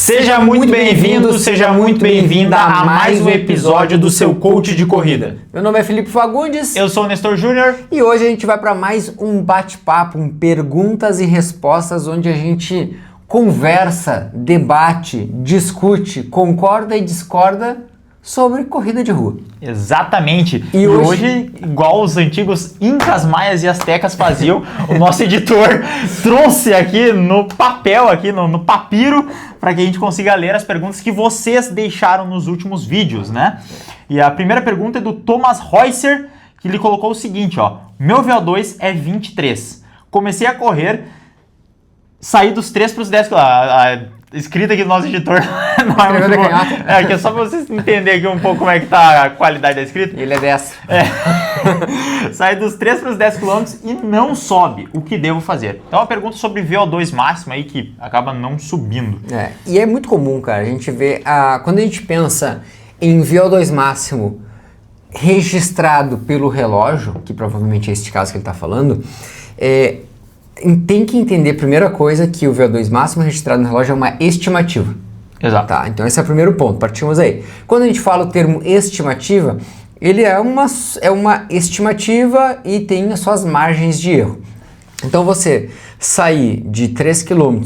Seja muito bem-vindo, seja muito bem-vinda a mais um episódio do seu Coach de Corrida. Meu nome é Felipe Fagundes. Eu sou o Nestor Júnior. E hoje a gente vai para mais um bate-papo, um perguntas e respostas, onde a gente conversa, debate, discute, concorda e discorda sobre corrida de rua. Exatamente. E hoje, igual os antigos incas, maias e astecas faziam, o nosso editor trouxe aqui no papel, aqui no papiro, para que a gente consiga ler as perguntas que vocês deixaram nos últimos vídeos, né? E a primeira pergunta é do Thomas Reusser, que ele colocou o seguinte, ó: meu VO2 é 23. Comecei a correr, saí dos 3 para os 10 km. Escrita aqui do nosso editor não é muito boa. Aqui é só para vocês entenderem aqui um pouco como é que tá a qualidade da escrita. Ele é dessa. Sai dos 3 para os 10 km e não sobe. O que devo fazer? Então, uma pergunta sobre VO2 máximo aí que acaba não subindo. E é muito comum, cara, a gente vê, quando a gente pensa em VO2 máximo registrado pelo relógio, que provavelmente é este caso que ele está falando, tem que entender, primeira coisa, que o VO2 máximo registrado no relógio é uma estimativa. Exato. Tá? Então esse é o primeiro ponto, partimos aí. Quando a gente fala o termo estimativa, ele é uma estimativa e tem as suas margens de erro. Então você sair de 3 km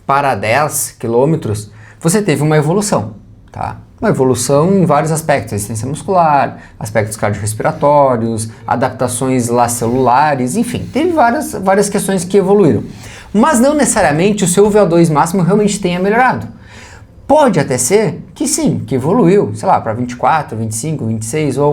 para 10 km, você teve uma evolução, tá? Uma evolução em vários aspectos, resistência muscular, aspectos cardiorrespiratórios, adaptações lá celulares, enfim, teve várias questões que evoluíram. Mas não necessariamente o seu VO2 máximo realmente tenha melhorado. Pode até ser que sim, que evoluiu, sei lá, para 24, 25, 26 ou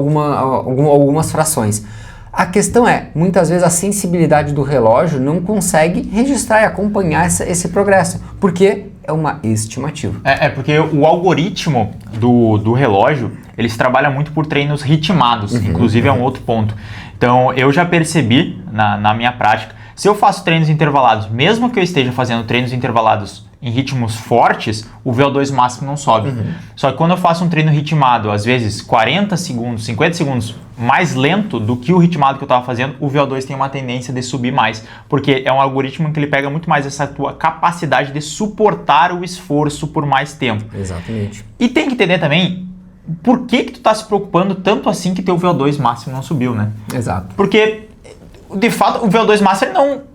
algumas frações. A questão é, muitas vezes a sensibilidade do relógio não consegue registrar e acompanhar esse progresso, porque é uma estimativa. Porque o algoritmo do relógio, eles trabalham muito por treinos ritmados, inclusive é um outro ponto. Então eu já percebi na minha prática, se eu faço treinos intervalados, mesmo que eu esteja fazendo treinos intervalados em ritmos fortes, o VO2 máximo não sobe. Só que quando eu faço um treino ritmado, às vezes 40 segundos, 50 segundos mais lento do que o ritmado que eu estava fazendo, o VO2 tem uma tendência de subir mais, porque é um algoritmo que ele pega muito mais essa tua capacidade de suportar o esforço por mais tempo. Exatamente. E tem que entender também por que tu está se preocupando tanto assim que teu VO2 máximo não subiu, né? Exato. Porque, de fato, o VO2 máximo ele não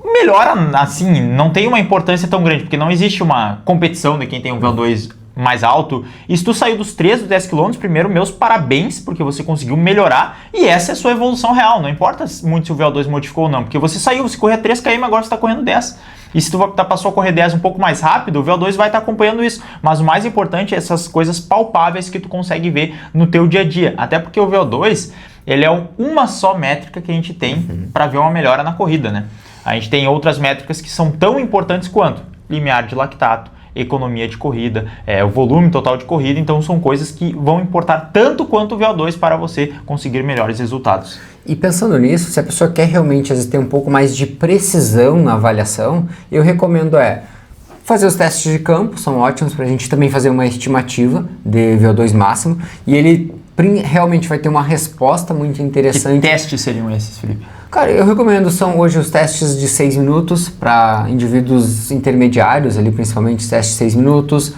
melhora assim, não tem uma importância tão grande, porque não existe uma competição de quem tem um VO2 mais alto. E se tu saiu dos 3 dos 10 km, primeiro, meus parabéns, porque você conseguiu melhorar e essa é a sua evolução real. Não importa muito se o VO2 modificou ou não, porque você saiu, você corria 3 km, agora você está correndo 10. E se tu passou a correr 10 um pouco mais rápido, o VO2 vai estar acompanhando isso. Mas o mais importante é essas coisas palpáveis que tu consegue ver no teu dia a dia. Até porque o VO2, ele é uma só métrica que a gente tem para ver uma melhora na corrida, né? A gente tem outras métricas que são tão importantes quanto limiar de lactato, economia de corrida, o volume total de corrida. Então são coisas que vão importar tanto quanto o VO2 para você conseguir melhores resultados. E pensando nisso, se a pessoa quer realmente às vezes ter um pouco mais de precisão na avaliação, eu recomendo fazer os testes de campo, são ótimos para a gente também fazer uma estimativa de VO2 máximo, e ele realmente vai ter uma resposta muito interessante. Que testes seriam esses, Felipe? Cara, eu recomendo, são hoje os testes de 6 minutos para indivíduos intermediários, ali principalmente os testes de 6 minutos,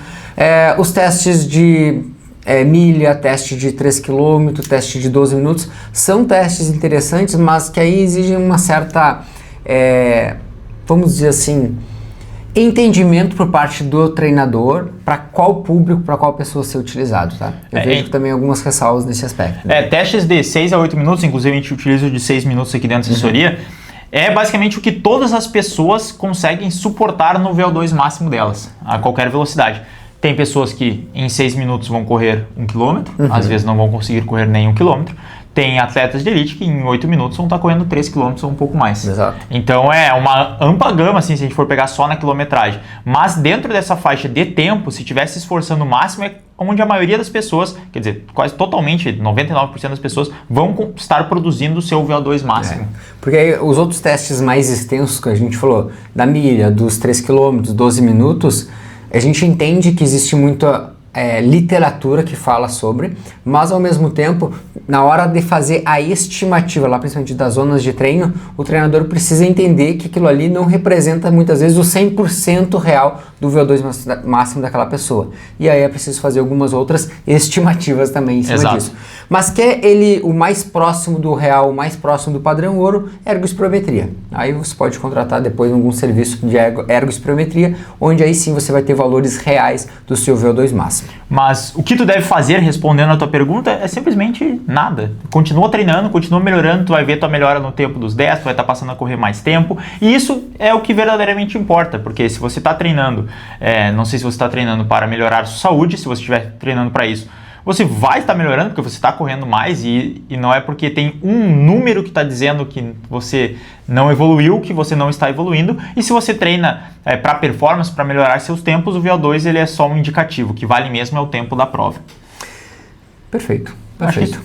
os testes de milha, teste de 3 km, teste de 12 minutos, são testes interessantes, mas que aí exigem uma certa, vamos dizer assim, entendimento por parte do treinador para qual público, para qual pessoa ser utilizado, tá? Eu vejo também algumas ressalvas nesse aspecto. Né? Testes de 6 a 8 minutos, inclusive a gente utiliza o de 6 minutos aqui dentro da assessoria, é basicamente o que todas as pessoas conseguem suportar no VO2 máximo delas, a qualquer velocidade. Tem pessoas que em 6 minutos vão correr 1 km, às vezes não vão conseguir correr nem 1 km. Tem atletas de elite que em 8 minutos vão estar correndo 3 km ou um pouco mais. Exato. Então é uma ampla gama, assim, se a gente for pegar só na quilometragem. Mas dentro dessa faixa de tempo, se estiver se esforçando o máximo, é onde a maioria das pessoas, quer dizer, quase totalmente, 99% das pessoas, vão estar produzindo o seu VO2 máximo. Porque aí, os outros testes mais extensos que a gente falou, da milha, dos 3 km, 12 minutos, a gente entende que existe muito literatura que fala sobre, mas ao mesmo tempo, na hora de fazer a estimativa, lá principalmente das zonas de treino, o treinador precisa entender que aquilo ali não representa muitas vezes o 100% real do VO2 máximo daquela pessoa. E aí é preciso fazer algumas outras estimativas também em cima disso. Mas quer ele o mais próximo do real, o mais próximo do padrão ouro, ergospirometria. Aí você pode contratar depois algum serviço de ergospirometria, onde aí sim você vai ter valores reais do seu VO2 máximo. Mas o que tu deve fazer, respondendo a tua pergunta, é simplesmente nada. Continua treinando, continua melhorando, tu vai ver tua melhora no tempo dos 10, tu vai estar passando a correr mais tempo, e isso é o que verdadeiramente importa, porque se você está treinando, não sei se você está treinando para melhorar a sua saúde, se você estiver treinando para isso, você vai estar melhorando porque você está correndo mais e não é porque tem um número que está dizendo que você não evoluiu, que você não está evoluindo. E se você treina para performance, para melhorar seus tempos, o VO2 ele é só um indicativo, o que vale mesmo é o tempo da prova. Perfeito.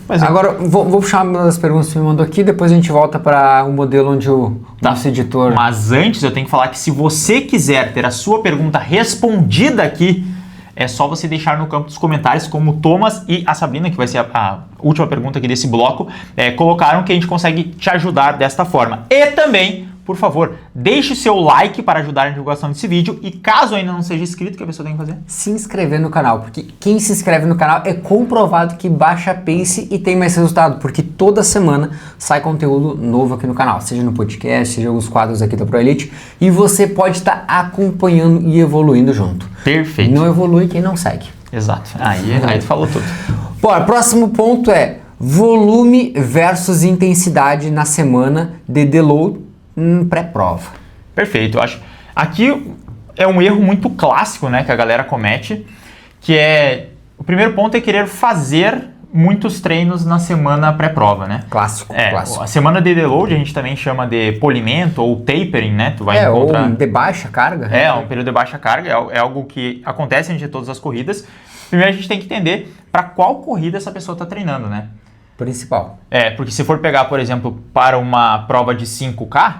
Agora, vou puxar uma das perguntas que você me mandou aqui, depois a gente volta para o modelo onde o nosso editor... Mas antes eu tenho que falar que se você quiser ter a sua pergunta respondida aqui, é só você deixar no campo dos comentários, como o Thomas e a Sabrina, que vai ser a última pergunta aqui desse bloco, colocaram, que a gente consegue te ajudar desta forma. E também, por favor, deixe o seu like para ajudar na divulgação desse vídeo e caso ainda não seja inscrito, o que a pessoa tem que fazer? Se inscrever no canal, porque quem se inscreve no canal é comprovado que baixa a pace e tem mais resultado, porque toda semana sai conteúdo novo aqui no canal, seja no podcast, seja os quadros aqui da Pro Elite, e você pode estar acompanhando e evoluindo junto. Perfeito. Não evolui quem não segue. Exato. Aí tu falou tudo. Bom, o próximo ponto é volume versus intensidade na semana de deload pré-prova. Perfeito. Eu acho aqui é um erro muito clássico, né, que a galera comete, que é o primeiro ponto é querer fazer muitos treinos na semana pré-prova, né? Clássico. A semana de deload a gente também chama de polimento ou tapering, né? Tu vai encontrar... ou de baixa carga. Um período de baixa carga, é algo que acontece entre todas as corridas. Primeiro a gente tem que entender para qual corrida essa pessoa está treinando, né? Principal. Porque se for pegar, por exemplo, para uma prova de 5K,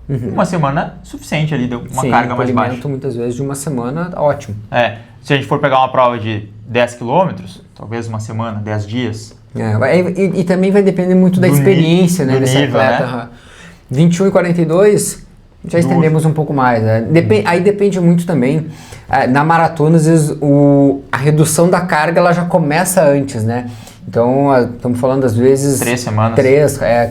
uma semana suficiente ali, deu uma carga mais baixa. Muitas vezes de uma semana, ótimo. Se a gente for pegar uma prova de 10 km, talvez uma semana, 10 dias. E também vai depender muito da experiência, né, desse atleta. Né? 21 e 42, já estendemos um pouco mais. Né? Aí depende muito também. Na maratona, às vezes, a redução da carga ela já começa antes, né? Então, estamos falando às vezes... 3 semanas.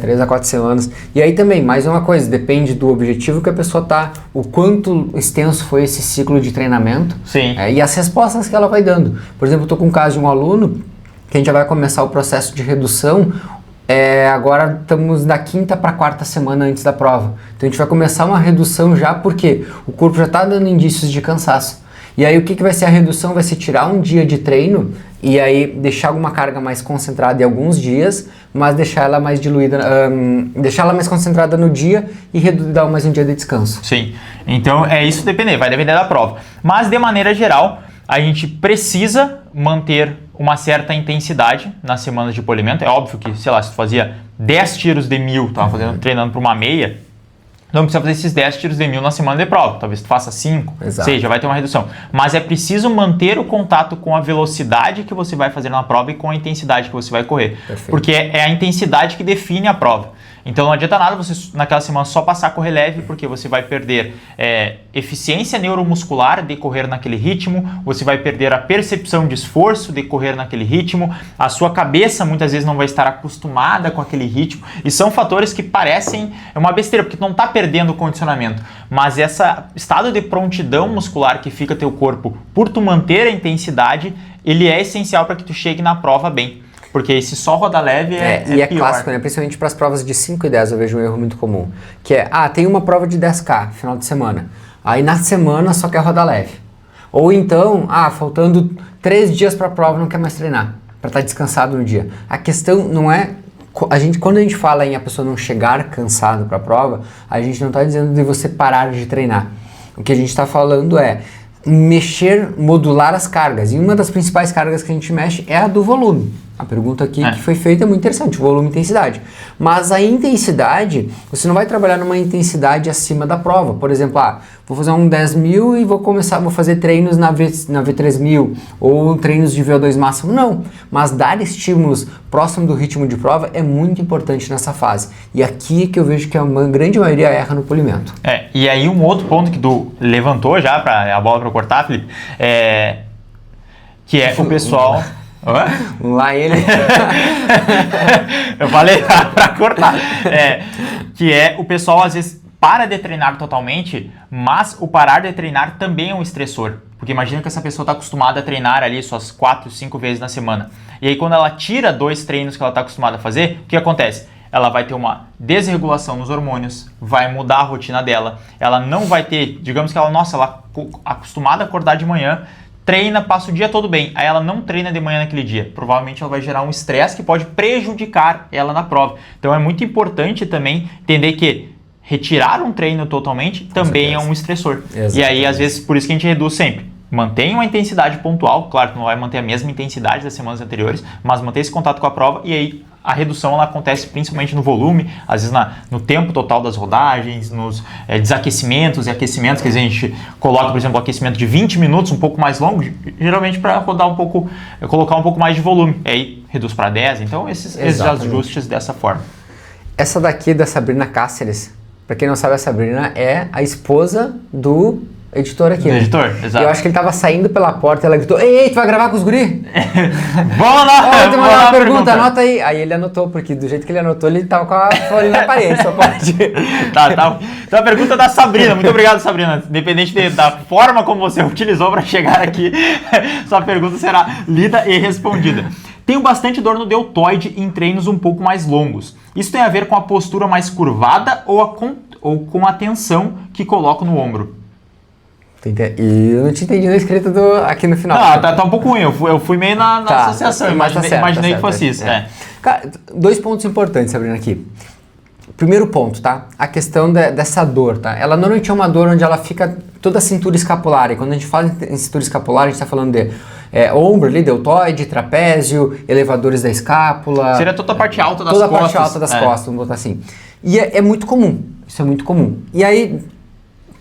3 a 4 semanas. E aí também, mais uma coisa, depende do objetivo que a pessoa tá, o quanto extenso foi esse ciclo de treinamento. Sim. E as respostas que ela vai dando. Por exemplo, eu estou com um caso de um aluno que a gente já vai começar o processo de redução. Agora estamos da 5ª para a 4ª semana antes da prova. Então a gente vai começar uma redução já porque o corpo já está dando indícios de cansaço. E aí o que vai ser a redução? Vai ser tirar um dia de treino e aí deixar alguma carga mais concentrada em alguns dias, mas deixar ela mais diluída, deixar ela mais concentrada no dia e dar mais um dia de descanso. Sim, então isso vai depender da prova. Mas de maneira geral, a gente precisa manter uma certa intensidade nas semanas de polimento. É óbvio que, sei lá, se tu fazia 10 tiros de 1000, treinando para uma meia, não precisa fazer esses 10 tiros de 1000 na semana de prova. Talvez tu faça 5, já vai ter uma redução. Mas é preciso manter o contato com a velocidade que você vai fazer na prova e com a intensidade que você vai correr. Perfeito. Porque é a intensidade que define a prova. Então não adianta nada você naquela semana só passar a correr leve, porque você vai perder eficiência neuromuscular de correr naquele ritmo, você vai perder a percepção de esforço de correr naquele ritmo, a sua cabeça muitas vezes não vai estar acostumada com aquele ritmo, e são fatores que parecem uma besteira, porque tu não está perdendo o condicionamento, mas esse estado de prontidão muscular que fica teu corpo por tu manter a intensidade, ele é essencial para que tu chegue na prova bem. Porque se só roda leve é pior. Clássico, né? Principalmente para as provas de 5 e 10 eu vejo um erro muito comum. Que tem uma prova de 10K, final de semana. Aí na semana só quer rodar leve. Ou então, faltando 3 dias para a prova não quer mais treinar, para estar descansado no dia. A questão não é... Quando a gente fala em a pessoa não chegar cansado para a prova, a gente não está dizendo de você parar de treinar. O que a gente está falando é modular as cargas. E uma das principais cargas que a gente mexe é a do volume. A pergunta aqui que foi feita é muito interessante, volume e intensidade. Mas a intensidade, você não vai trabalhar numa intensidade acima da prova. Por exemplo, vou fazer um 10.000 e vou fazer treinos na V3000 ou treinos de VO2 máximo. Não, mas dar estímulos próximo do ritmo de prova é muito importante nessa fase. E aqui é que eu vejo que a grande maioria erra no polimento. E aí um outro ponto que tu levantou já, a bola para cortar, Felipe, que é o pessoal... Lá ele. Eu falei pra cortar. Que é o pessoal às vezes para de treinar totalmente, mas o parar de treinar também é um estressor. Porque imagina que essa pessoa está acostumada a treinar ali suas 4, 5 vezes na semana. E aí quando ela tira 2 treinos que ela está acostumada a fazer, o que acontece? Ela vai ter uma desregulação nos hormônios, vai mudar a rotina dela, ela não vai ter, digamos que ela acostumada a acordar de manhã, treina, passa o dia todo bem, aí ela não treina de manhã naquele dia. Provavelmente ela vai gerar um estresse que pode prejudicar ela na prova. Então é muito importante também entender que retirar um treino totalmente também é um estressor. Exatamente. E aí, às vezes, por isso que a gente reduz sempre. Mantém uma intensidade pontual, claro que não vai manter a mesma intensidade das semanas anteriores, mas manter esse contato com a prova e aí a redução ela acontece principalmente no volume, às vezes no tempo total das rodagens, nos desaquecimentos e aquecimentos, que a gente coloca, por exemplo, um aquecimento de 20 minutos, um pouco mais longo, geralmente para rodar um pouco, colocar um pouco mais de volume, aí reduz para 10, então esses ajustes dessa forma. Essa daqui da Sabrina Cáceres, para quem não sabe, a Sabrina é a esposa do editor aqui. Do editor, exato. Eu acho que ele tava saindo pela porta e ela gritou: Ei, tu vai gravar com os guri? Vamos lá! Tem uma pergunta, anota aí. Aí ele anotou, porque do jeito que ele anotou, ele tava com a folha na parede, só pode. Tá. Então a pergunta da Sabrina. Muito obrigado, Sabrina. Independente da forma como você utilizou para chegar aqui, sua pergunta será lida e respondida. Tenho bastante dor no deltoide em treinos um pouco mais longos. Isso tem a ver com a postura mais curvada ou com a tensão que coloco no ombro? E eu não tinha entendido a escrita aqui no final. Tá um pouco ruim. Eu fui meio na associação. Imaginei que fosse isso. Cara, 2 pontos importantes, Sabrina, aqui. Primeiro ponto, tá? A questão dessa dor, tá? Ela normalmente é uma dor onde ela fica toda a cintura escapular. E quando a gente fala em cintura escapular, a gente tá falando de ombro ali, deltoide, trapézio, elevadores da escápula. Seria toda a parte alta das costas. Toda a parte alta das costas, vamos botar assim. E é muito comum. Isso é muito comum. E aí,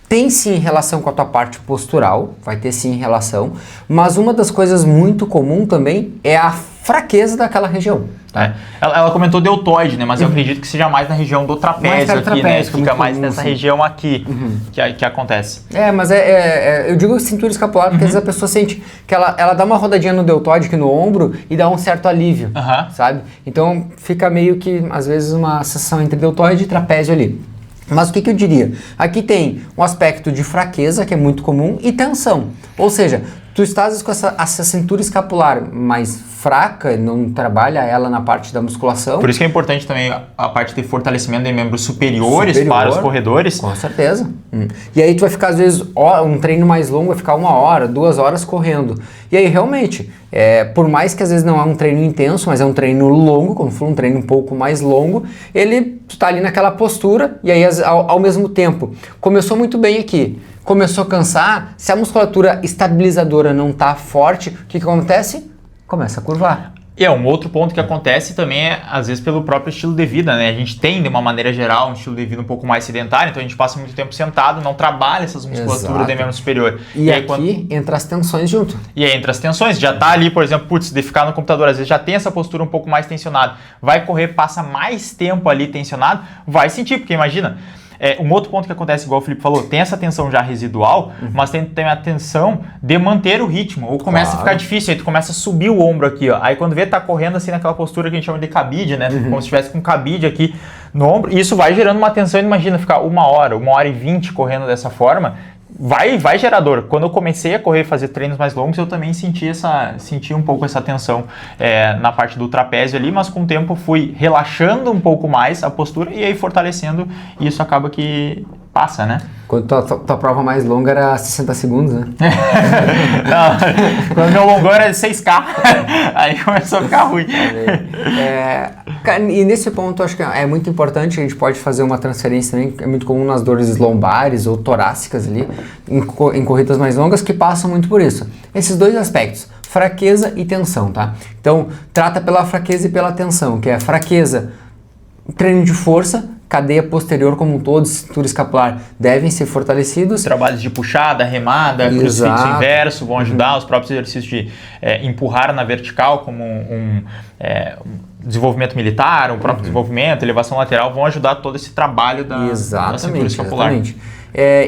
tem sim relação com a tua parte postural, vai ter sim relação, mas uma das coisas muito comum também é a fraqueza daquela região. Tá? Ela comentou deltoide, né? Mas eu acredito que seja mais na região do trapézio aqui, né? Fica mais nessa região aqui que acontece. Mas eu digo cintura escapular porque às vezes a pessoa sente que ela dá uma rodadinha no deltoide aqui no ombro e dá um certo alívio, sabe? Então fica meio que, às vezes, uma sensação entre deltoide e trapézio ali. Mas o que eu diria? Aqui tem um aspecto de fraqueza, que é muito comum, e tensão. Ou seja, tu estás com essa cintura escapular mais fraca, não trabalha ela na parte da musculação. Por isso que é importante também a parte de fortalecimento de membros superiores para os corredores. Com certeza. E aí tu vai ficar, às vezes, um treino mais longo, vai ficar 1 hora, 2 horas correndo. E aí, realmente, por mais que às vezes não é um treino intenso, mas é um treino longo, como for um treino um pouco mais longo, tu tá ali naquela postura e aí, ao mesmo tempo, começou muito bem aqui. Começou a cansar, se a musculatura estabilizadora não tá forte, o que acontece? Começa a curvar. E um outro ponto que acontece também às vezes, pelo próprio estilo de vida, né? A gente tem, de uma maneira geral, um estilo de vida um pouco mais sedentário, então a gente passa muito tempo sentado, não trabalha essas musculaturas de membro superior. E aí, aqui entra as tensões junto. E aí entra as tensões, já tá ali, por exemplo, de ficar no computador, às vezes já tem essa postura um pouco mais tensionada, vai correr, passa mais tempo ali tensionado, vai sentir, porque imagina... um outro ponto que acontece, igual o Felipe falou, tem essa tensão já residual, mas tem a tensão de manter o ritmo, ou começa a ficar difícil, aí tu começa a subir o ombro aqui, ó. Aí quando vê, tá correndo assim naquela postura que a gente chama de cabide, né? Como se estivesse com cabide aqui no ombro, e isso vai gerando uma tensão, imagina ficar 1 hora, 1h20 correndo dessa forma, vai gerar dor. Quando eu comecei a correr, fazer treinos mais longos, eu também senti um pouco essa tensão na parte do trapézio ali, mas com o tempo fui relaxando um pouco mais a postura e aí fortalecendo, e isso acaba que passa, né? Quando tua prova mais longa era 60 segundos, né? Não, quando meu longão era 6K, aí começou a ficar ruim. E nesse ponto, acho que é muito importante, a gente pode fazer uma transferência também, é muito comum nas dores lombares ou torácicas ali, em corridas mais longas, que passam muito por isso. Esses 2 aspectos, fraqueza e tensão, tá? Então, trata pela fraqueza e pela tensão, que é fraqueza, treino de força, cadeia posterior como um todo, cintura escapular devem ser fortalecidos. Trabalhos de puxada, remada, crucifixo inverso vão ajudar, os próprios exercícios de empurrar na vertical, como um desenvolvimento militar, um próprio desenvolvimento, elevação lateral, vão ajudar todo esse trabalho da cintura escapular. Exatamente.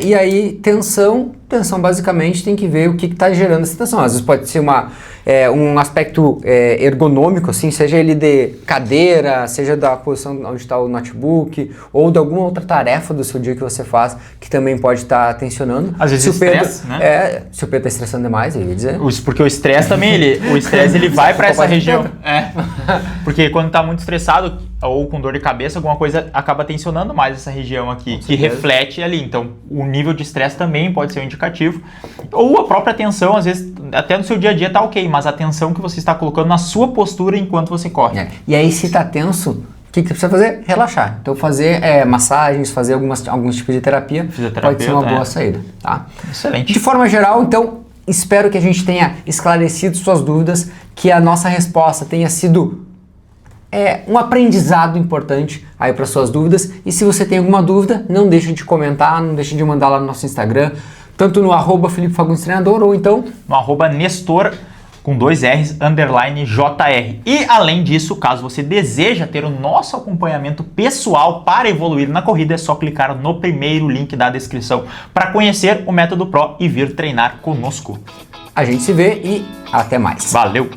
E aí, tensão basicamente tem que ver o que está gerando essa tensão. Às vezes pode ser um aspecto ergonômico, assim, seja ele de cadeira, seja da posição onde está o notebook, ou de alguma outra tarefa do seu dia que você faz, que também pode estar tensionando. Às vezes estresse, né? Se o Pedro está estressando demais, eu ia dizer. Porque o estresse também, ele vai para essa região. Porque quando está muito estressado ou com dor de cabeça, alguma coisa acaba tensionando mais essa região aqui, que reflete ali. Então, o nível de estresse também pode ser um indicativo. Ou a própria tensão, às vezes, até no seu dia a dia tá ok, mas a tensão que você está colocando na sua postura enquanto você corre. E aí, se tá tenso, o que você precisa fazer? Relaxar. Então, fazer massagens, fazer alguns tipos de terapia pode ser uma boa saída, tá? Excelente. De forma geral, então, espero que a gente tenha esclarecido suas dúvidas, que a nossa resposta tenha sido um aprendizado importante aí para suas dúvidas. E se você tem alguma dúvida, não deixe de comentar, não deixe de mandar lá no nosso Instagram, tanto no @FelipeFagundes_treinador ou então no @Nestor com 2 R's _JR. E além disso, caso você deseja ter o nosso acompanhamento pessoal para evoluir na corrida, é só clicar no primeiro link da descrição para conhecer o Método Pro e vir treinar conosco. A gente se vê e até mais. Valeu!